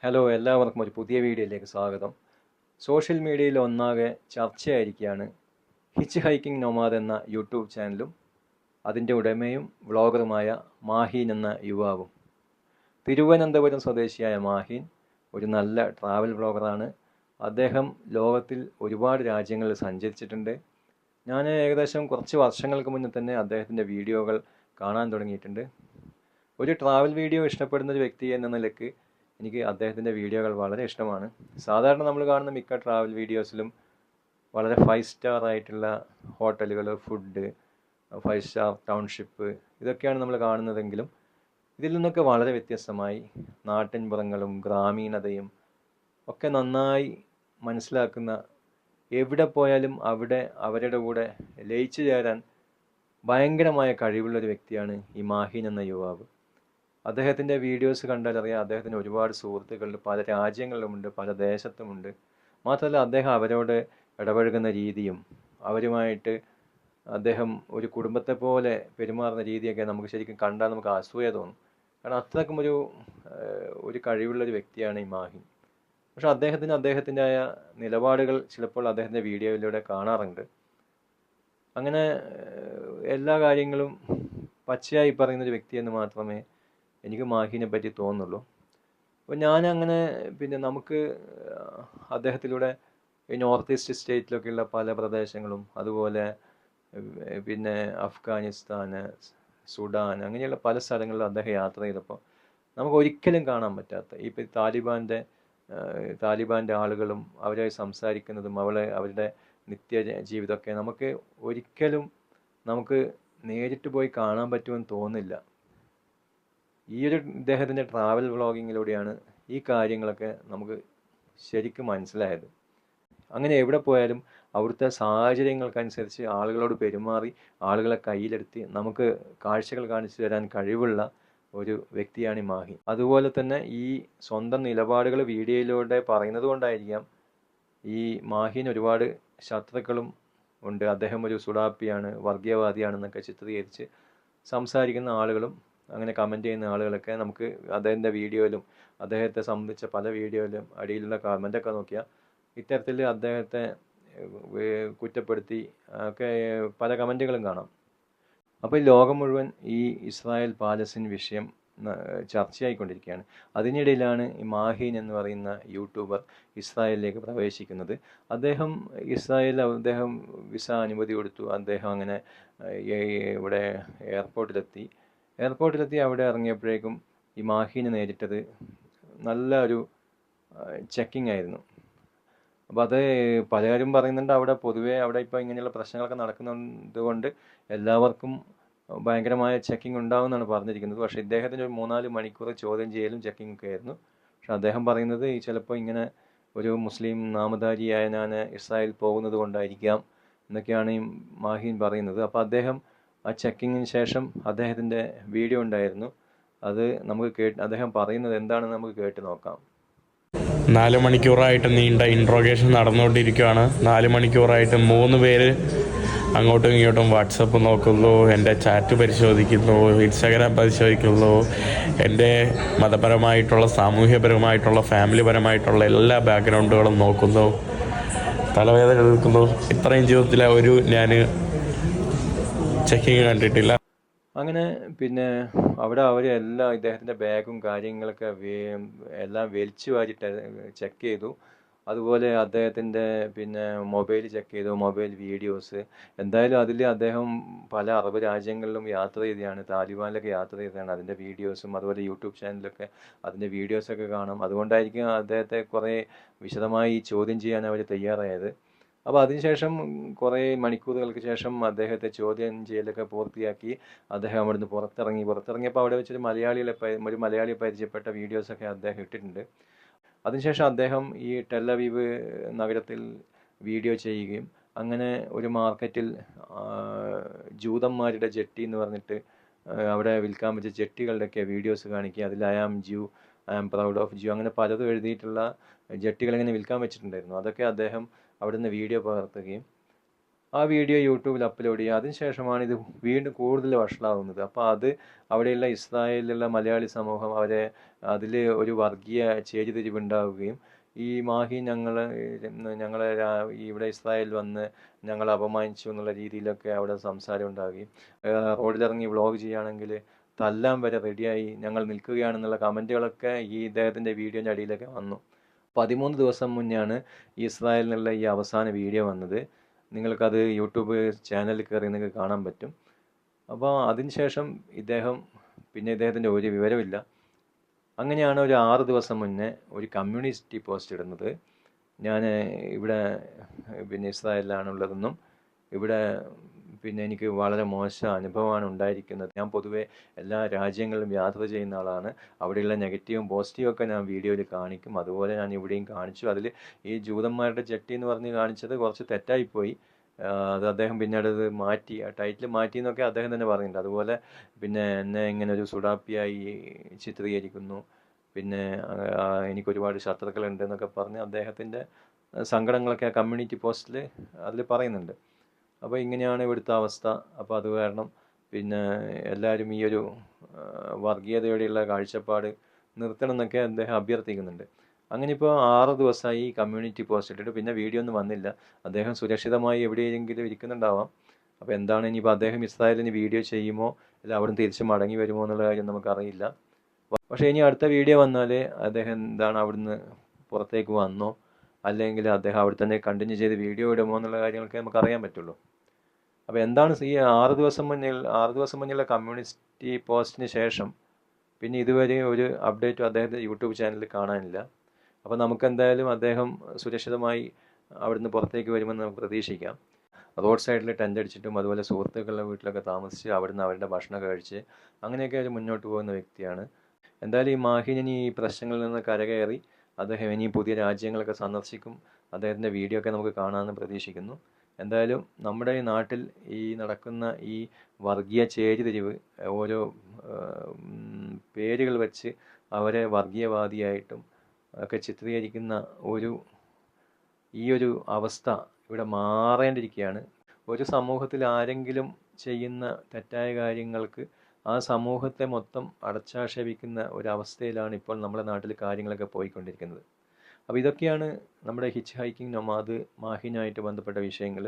Hello, എല്ലാവർക്കും ഒരു പുതിയ വീഡിയോയിലേക്ക് സ്വാഗതം. സോഷ്യൽ മീഡിയയിൽ ഒന്നാകെ ചർച്ചയായിരിക്കുകയാണ് ഹിച്ച് ഹൈക്കിംഗ് നൊമാദ് എന്ന യൂട്യൂബ് ചാനലും അതിൻ്റെ ഉടമയും വ്ളോഗറുമായ മാഹീൻ എന്ന യുവാവും. തിരുവനന്തപുരം സ്വദേശിയായ മാഹീൻ ഒരു നല്ല ട്രാവൽ വ്ളോഗറാണ്. അദ്ദേഹം ലോകത്തിൽ ഒരുപാട് രാജ്യങ്ങളിൽ സഞ്ചരിച്ചിട്ടുണ്ട്. ഞാൻ ഏകദേശം കുറച്ച് വർഷങ്ങൾക്ക് മുന്നേ തന്നെ അദ്ദേഹത്തിൻ്റെ വീഡിയോകൾ കാണാൻ തുടങ്ങിയിട്ടുണ്ട്. ഒരു ട്രാവൽ വീഡിയോ ഇഷ്ടപ്പെടുന്ന ഒരു വ്യക്തി എന്ന നിലയ്ക്ക് എനിക്ക് അദ്ദേഹത്തിൻ്റെ വീഡിയോകൾ വളരെ ഇഷ്ടമാണ്. സാധാരണ നമ്മൾ കാണുന്ന മിക്ക ട്രാവൽ വീഡിയോസിലും വളരെ 5 സ്റ്റാർ ആയിട്ടുള്ള ഹോട്ടലുകൾ, ഫുഡ്, 5 സ്റ്റാർ ടൗൺഷിപ്പ് ഇതൊക്കെയാണ് നമ്മൾ കാണുന്നതെങ്കിലും ഇതിൽ നിന്നൊക്കെ വളരെ വ്യത്യസ്തമായി നാട്ടിൻപുറങ്ങളും ഗ്രാമീണതയും ഒക്കെ നന്നായി മനസ്സിലാക്കുന്ന, എവിടെ പോയാലും അവിടെ അവരുടെ കൂടെ ലയിച്ചു ചേരാൻ ഭയങ്കരമായ കഴിവുള്ളൊരു വ്യക്തിയാണ് ഈ മാഹീൻ എന്ന യുവാവ്. അദ്ദേഹത്തിൻ്റെ വീഡിയോസ് കണ്ടാലറിയാം, അദ്ദേഹത്തിന് ഒരുപാട് സുഹൃത്തുക്കളുണ്ട്, പല രാജ്യങ്ങളിലുമുണ്ട്, പല ദേശത്തുമുണ്ട്. മാത്രമല്ല അദ്ദേഹം അവരോട് ഇടപഴകുന്ന രീതിയും അവരുമായിട്ട് അദ്ദേഹം ഒരു കുടുംബത്തെ പോലെ പെരുമാറുന്ന രീതിയൊക്കെ നമുക്ക് ശരിക്കും കണ്ടാൽ നമുക്ക് അസൂയ തോന്നും. കാരണം അത്രക്കും ഒരു കഴിവുള്ളൊരു വ്യക്തിയാണ് ഈ മാഹീൻ. പക്ഷെ അദ്ദേഹത്തിൻ്റെതായ നിലപാടുകൾ ചിലപ്പോൾ അദ്ദേഹത്തിൻ്റെ വീഡിയോയിലൂടെ കാണാറുണ്ട്. അങ്ങനെ എല്ലാ കാര്യങ്ങളും പച്ചയായി പറയുന്നൊരു വ്യക്തിയെന്ന് മാത്രമേ എനിക്ക് മാഹീനെ പറ്റി തോന്നുന്നുള്ളൂ. അപ്പോൾ ഞാനങ്ങനെ നമുക്ക് അദ്ദേഹത്തിലൂടെ ഈ നോർത്ത് ഈസ്റ്റ് സ്റ്റേറ്റിലൊക്കെയുള്ള പല പ്രദേശങ്ങളും, അതുപോലെ അഫ്ഗാനിസ്ഥാൻ, സുഡാൻ, അങ്ങനെയുള്ള പല സ്ഥലങ്ങളിലും അദ്ദേഹം യാത്ര ചെയ്തപ്പോൾ നമുക്ക് ഒരിക്കലും കാണാൻ പറ്റാത്ത ഇപ്പോൾ താലിബാൻ്റെ ആളുകളും അവരായി സംസാരിക്കുന്നതും അവരുടെ നിത്യ ജീവിതമൊക്കെ നമുക്ക് നേരിട്ട് പോയി കാണാൻ പറ്റുമെന്ന് തോന്നുന്നില്ല. ഇദ്ദേഹത്തിൻ്റെ ട്രാവൽ വ്ളോഗിങ്ങിലൂടെയാണ് ഈ കാര്യങ്ങളൊക്കെ നമുക്ക് ശരിക്കും മനസ്സിലായത്. അങ്ങനെ എവിടെ പോയാലും അവിടുത്തെ സാഹചര്യങ്ങൾക്കനുസരിച്ച് ആളുകളോട് പെരുമാറി ആളുകളെ കയ്യിലെടുത്ത് നമുക്ക് കാഴ്ചകൾ കാണിച്ചു തരാൻ കഴിവുള്ള ഒരു വ്യക്തിയാണ് ഈ മാഹീൻ. അതുപോലെ തന്നെ ഈ സ്വന്തം നിലപാടുകൾ വീഡിയോയിലൂടെ പറയുന്നത് കൊണ്ടായിരിക്കാം ഈ മാഹീൻ ഒരുപാട് ശത്രുക്കളും ഉണ്ട്. അദ്ദേഹം ഒരു സുഡാപ്പിയാണ്, വർഗീയവാദിയാണെന്നൊക്കെ ചിത്രീകരിച്ച് സംസാരിക്കുന്ന ആളുകളും അങ്ങനെ കമൻറ്റ് ചെയ്യുന്ന ആളുകളൊക്കെ നമുക്ക് അദ്ദേഹത്തിൻ്റെ വീഡിയോയിലും അദ്ദേഹത്തെ സംബന്ധിച്ച പല വീഡിയോയിലും അടിയിലുള്ള കമൻ്റൊക്കെ നോക്കിയാൽ ഇത്തരത്തിൽ അദ്ദേഹത്തെ കുറ്റപ്പെടുത്തി ഒക്കെ പല കമൻറ്റുകളും കാണാം. അപ്പോൾ ഈ ലോകം മുഴുവൻ ഈ ഇസ്രായേൽ പാലസ്തീൻ വിഷയം ചർച്ചയായിക്കൊണ്ടിരിക്കുകയാണ്. അതിനിടയിലാണ് ഈ മാഹീൻ എന്ന് പറയുന്ന യൂട്യൂബർ ഇസ്രായേലിലേക്ക് പ്രവേശിക്കുന്നത്. അദ്ദേഹം വിസ അനുമതി കൊടുത്തു. അദ്ദേഹം അങ്ങനെ ഇവിടെ എയർപോർട്ടിലെത്തി അവിടെ ഇറങ്ങിയപ്പോഴേക്കും ഈ മാഹീന് നേരിട്ടത് നല്ല ഒരു ചെക്കിംഗ് ആയിരുന്നു. അപ്പോൾ അത് പലരും പറയുന്നുണ്ട്, പൊതുവേ അവിടെ ഇപ്പോൾ ഇങ്ങനെയുള്ള പ്രശ്നങ്ങളൊക്കെ നടക്കുന്നത് കൊണ്ട് എല്ലാവർക്കും ഭയങ്കരമായ ചെക്കിംഗ് ഉണ്ടാവുമെന്നാണ് പറഞ്ഞിരിക്കുന്നത്. പക്ഷേ ഇദ്ദേഹത്തിന് ഒരു 3-4 മണിക്കൂർ ചോദ്യം ചെയ്യലും ചെക്കിംഗ് ഒക്കെ ആയിരുന്നു. പക്ഷെ അദ്ദേഹം പറയുന്നത് ചിലപ്പോൾ ഇങ്ങനെ ഒരു മുസ്ലിം നാമധാരിയായ ഞാൻ ഇസ്രായേൽ പോകുന്നത് കൊണ്ടായിരിക്കാം എന്നൊക്കെയാണ് ഈ മാഹീൻ പറയുന്നത്. അപ്പോൾ ആ ചെക്കിങ്ങിന് ശേഷം അദ്ദേഹത്തിൻ്റെ വീഡിയോ ഉണ്ടായിരുന്നു. അത് അദ്ദേഹം പറയുന്നത് എന്താണെന്ന് നമുക്ക് കേട്ട് നോക്കാം. 4 മണിക്കൂറായിട്ട് നീണ്ട ഇൻട്രോഗേഷൻ നടന്നുകൊണ്ടിരിക്കുകയാണ്. 4 മണിക്കൂറായിട്ട് 3 പേര് അങ്ങോട്ടും ഇങ്ങോട്ടും വാട്സപ്പ് നോക്കുന്നു, എൻ്റെ ചാറ്റ് പരിശോധിക്കുന്നു, ഇൻസ്റ്റാഗ്രാം പരിശോധിക്കുന്നു, എൻ്റെ മതപരമായിട്ടുള്ള, സാമൂഹ്യപരമായിട്ടുള്ള, ഫാമിലിപരമായിട്ടുള്ള എല്ലാ ബാക്ക്ഗ്രൗണ്ടുകളും നോക്കുന്നു, തലവേദന എടുക്കുന്നു. ഇത്രയും ജീവിതത്തിലെ ഞാൻ ചെക്കിങ് കണ്ടിട്ടില്ല. അങ്ങനെ അവിടെ അവരെല്ലാം ഇദ്ദേഹത്തിൻ്റെ ബാഗും കാര്യങ്ങളൊക്കെ എല്ലാം വലിച്ചു വാരിട്ട് ചെക്ക് ചെയ്തു. അതുപോലെ അദ്ദേഹത്തിൻ്റെ മൊബൈൽ ചെക്ക് ചെയ്തു, മൊബൈൽ വീഡിയോസ്. എന്തായാലും അതിൽ അദ്ദേഹം പല അറബ് രാജ്യങ്ങളിലും യാത്ര ചെയ്തതാണ്, താലിബാനിലൊക്കെ യാത്ര ചെയ്തതാണ്. അതിൻ്റെ വീഡിയോസും അതുപോലെ യൂട്യൂബ് ചാനലിലൊക്കെ അതിൻ്റെ വീഡിയോസൊക്കെ കാണാം. അതുകൊണ്ടായിരിക്കും അദ്ദേഹത്തെ കുറേ വിശദമായി ചോദ്യം ചെയ്യാൻ അവർ തയ്യാറായത്. അപ്പോൾ അതിനുശേഷം കുറേ മണിക്കൂറുകൾക്ക് ശേഷം അദ്ദേഹത്തെ ചോദ്യം ചെയ്യലൊക്കെ പൂർത്തിയാക്കി അദ്ദേഹം അവിടുന്ന് പുറത്തിറങ്ങിയപ്പോൾ അവിടെ വെച്ചൊരു മലയാളിയെ പരിചയപ്പെട്ട വീഡിയോസൊക്കെ അദ്ദേഹം ഇട്ടിട്ടുണ്ട്. അതിനുശേഷം അദ്ദേഹം ഈ ടെൽ അവീവ് നഗരത്തിൽ വീഡിയോ ചെയ്യുകയും അങ്ങനെ ഒരു മാർക്കറ്റിൽ ജൂതന്മാരുടെ ജെട്ടി എന്ന് പറഞ്ഞിട്ട് അവിടെ വിൽക്കാൻ വെച്ച ജെട്ടികളുടെയൊക്കെ വീഡിയോസ് കാണിക്കുക. അതിൽ I am Jew, I am proud of Jew, അങ്ങനെ പലതും എഴുതിയിട്ടുള്ള ജെട്ടികൾ ഇങ്ങനെ വിൽക്കാൻ വെച്ചിട്ടുണ്ടായിരുന്നു. അതൊക്കെ അദ്ദേഹം അവിടെ നിന്ന് വീഡിയോ പകർത്തുകയും ആ വീഡിയോ യൂട്യൂബിൽ അപ്ലോഡ് ചെയ്യുക. അതിനുശേഷമാണ് ഇത് വീണ്ടും കൂടുതൽ വഷളാവുന്നത്. അപ്പോൾ അത് അവിടെയുള്ള ഇസ്രായേലിലുള്ള മലയാളി സമൂഹം അവരെ അതിൽ ഒരു വർഗീയ ചേരിതിരിവുണ്ടാവുകയും ഈ മാഹി ഞങ്ങളെ ഇവിടെ ഇസ്രായേൽ വന്ന് ഞങ്ങളെ അപമാനിച്ചു എന്നുള്ള രീതിയിലൊക്കെ അവിടെ സംസാരം ഉണ്ടാവുകയും റോഡിലിറങ്ങി വ്ളോഗ് ചെയ്യുകയാണെങ്കിൽ തല്ലാൻ വരെ റെഡിയായി ഞങ്ങൾ നിൽക്കുകയാണെന്നുള്ള കമൻറ്റുകളൊക്കെ ഈ ഇദ്ദേഹത്തിൻ്റെ വീഡിയോൻ്റെ അടിയിലൊക്കെ വന്നു. 13 ദിവസം മുന്നെയാണ് ഈ ഇസ്രായേലിൽ നിന്നുള്ള ഈ അവസാന വീഡിയോ വന്നത്. നിങ്ങൾക്കത് യൂട്യൂബ് ചാനലിൽ കയറി നിങ്ങൾക്ക് കാണാൻ പറ്റും. അപ്പോൾ അതിനുശേഷം ഇദ്ദേഹത്തിൻ്റെ ഒരു വിവരമില്ല. അങ്ങനെയാണ് ഒരു 6 ദിവസം മുന്നേ ഒരു കമ്മ്യൂണിറ്റി പോസ്റ്റ് ഇടുന്നത്. ഞാൻ ഇവിടെ ഇസ്രായേലിലാണുള്ളതെന്നും ഇവിടെ എനിക്ക് വളരെ മോശം അനുഭവമാണ് ഉണ്ടായിരിക്കുന്നത്. ഞാൻ പൊതുവെ എല്ലാ രാജ്യങ്ങളിലും യാത്ര ചെയ്യുന്ന ആളാണ്. അവിടെയുള്ള നെഗറ്റീവും പോസിറ്റീവും ഒക്കെ ഞാൻ വീഡിയോയിൽ കാണിക്കും. അതുപോലെ ഞാൻ ഇവിടെയും കാണിച്ചു. അതിൽ ഈ ജൂതന്മാരുടെ ജട്ടി എന്ന് പറഞ്ഞ് കാണിച്ചത് കുറച്ച് തെറ്റായിപ്പോയി. അത് അദ്ദേഹം പിന്നീട് അത് മാറ്റി, ആ ടൈറ്റിൽ മാറ്റി എന്നൊക്കെ അദ്ദേഹം തന്നെ പറയുന്നുണ്ട്. അതുപോലെ എന്നെ ഇങ്ങനെ ഒരു സുഡാപ്പിയായി ചിത്രീകരിക്കുന്നു, എനിക്കൊരുപാട് ശത്രുക്കളുണ്ട് എന്നൊക്കെ പറഞ്ഞ് അദ്ദേഹത്തിൻ്റെ സങ്കടങ്ങളൊക്കെ ആ കമ്മ്യൂണിറ്റി പോസ്റ്റിൽ അതിൽ പറയുന്നുണ്ട്. അപ്പോൾ ഇങ്ങനെയാണ് ഇവിടുത്തെ അവസ്ഥ. അപ്പോൾ അത് കാരണം എല്ലാവരും ഈ ഒരു വർഗീയതയോടെയുള്ള കാഴ്ചപ്പാട് നിർത്തണം എന്നൊക്കെ അദ്ദേഹം അഭ്യർത്ഥിക്കുന്നുണ്ട്. അങ്ങനെ ഇപ്പോൾ 6 ദിവസമായി ഈ കമ്മ്യൂണിറ്റി പോസ്റ്റ് ഇട്ടിട്ട് പിന്നെ വീഡിയോ ഒന്നും വന്നില്ല. അദ്ദേഹം സുരക്ഷിതമായി എവിടെയെങ്കിലും ഇരിക്കുന്നുണ്ടാവാം. അപ്പോൾ എന്താണ് ഇനിയിപ്പോൾ അദ്ദേഹം ഇസ്രായേലിന് വീഡിയോ ചെയ്യുമോ അല്ല അവിടുന്ന് തിരിച്ച് മടങ്ങി വരുമോ എന്നുള്ള കാര്യം നമുക്കറിയില്ല. പക്ഷേ ഇനി അടുത്ത വീഡിയോ വന്നാൽ അദ്ദേഹം എന്താണ് അവിടുന്ന് പുറത്തേക്ക് വന്നോ അല്ലെങ്കിൽ അദ്ദേഹം അവിടെ തന്നെ കണ്ടിന്യൂ ചെയ്ത് വീഡിയോ ഇടുമോ എന്നുള്ള കാര്യങ്ങളൊക്കെ നമുക്ക് അറിയാൻ പറ്റുള്ളൂ. അപ്പോൾ എന്താണ് ഈ 6 ദിവസം മുന്നേയുള്ള കമ്മ്യൂണിറ്റി പോസ്റ്റിന് ശേഷം പിന്നെ ഇതുവരെ ഒരു അപ്ഡേറ്റും അദ്ദേഹത്തെ യൂട്യൂബ് ചാനലിൽ കാണാനില്ല. അപ്പോൾ നമുക്കെന്തായാലും അദ്ദേഹം സുരക്ഷിതമായി അവിടുന്ന് പുറത്തേക്ക് വരുമെന്ന് നമുക്ക് പ്രതീക്ഷിക്കാം. റോഡ് സൈഡിൽ ടെൻ്റ് അടിച്ചിട്ടും അതുപോലെ സുഹൃത്തുക്കളുടെ വീട്ടിലൊക്കെ താമസിച്ച് അവിടുന്ന് അവരുടെ ഭക്ഷണം കഴിച്ച് അങ്ങനെയൊക്കെ അവർ മുന്നോട്ട് പോകുന്ന വ്യക്തിയാണ്. എന്തായാലും ഈ മാഹിനി ഈ പ്രശ്നങ്ങളിൽ നിന്ന് കരകയറി അദ്ദേഹം ഇനി പുതിയ രാജ്യങ്ങളൊക്കെ സന്ദർശിക്കും. അദ്ദേഹത്തിൻ്റെ വീഡിയോ ഒക്കെ നമുക്ക് കാണാമെന്ന് പ്രതീക്ഷിക്കുന്നു. എന്തായാലും നമ്മുടെ ഈ നാട്ടിൽ ഈ നടക്കുന്ന ഈ വർഗീയ ചേരിതിരിവ്, ഓരോ പേരുകൾ വെച്ച് അവരെ വർഗീയവാദിയായിട്ടും ഒക്കെ ചിത്രീകരിക്കുന്ന ഈ ഒരു അവസ്ഥ ഇവിടെ മാറേണ്ടിയിരിക്കുകയാണ്. ഒരു സമൂഹത്തിൽ ആരെങ്കിലും ചെയ്യുന്ന തെറ്റായ കാര്യങ്ങൾക്ക് ആ സമൂഹത്തെ മൊത്തം അടച്ചാക്ഷേപിക്കുന്ന ഒരവസ്ഥയിലാണ് ഇപ്പോൾ നമ്മുടെ നാട്ടിൽ കാര്യങ്ങളൊക്കെ പോയിക്കൊണ്ടിരിക്കുന്നത്. അപ്പോൾ ഇതൊക്കെയാണ് നമ്മുടെ ഹിച്ച് ഹൈക്കിംഗ് നൊമാദ് മാഹിനായിട്ട് ബന്ധപ്പെട്ട വിഷയങ്ങൾ.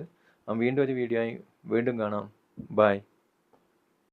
വീണ്ടും ഒരു വീഡിയോ ആയി വീണ്ടും കാണാം. ബൈ.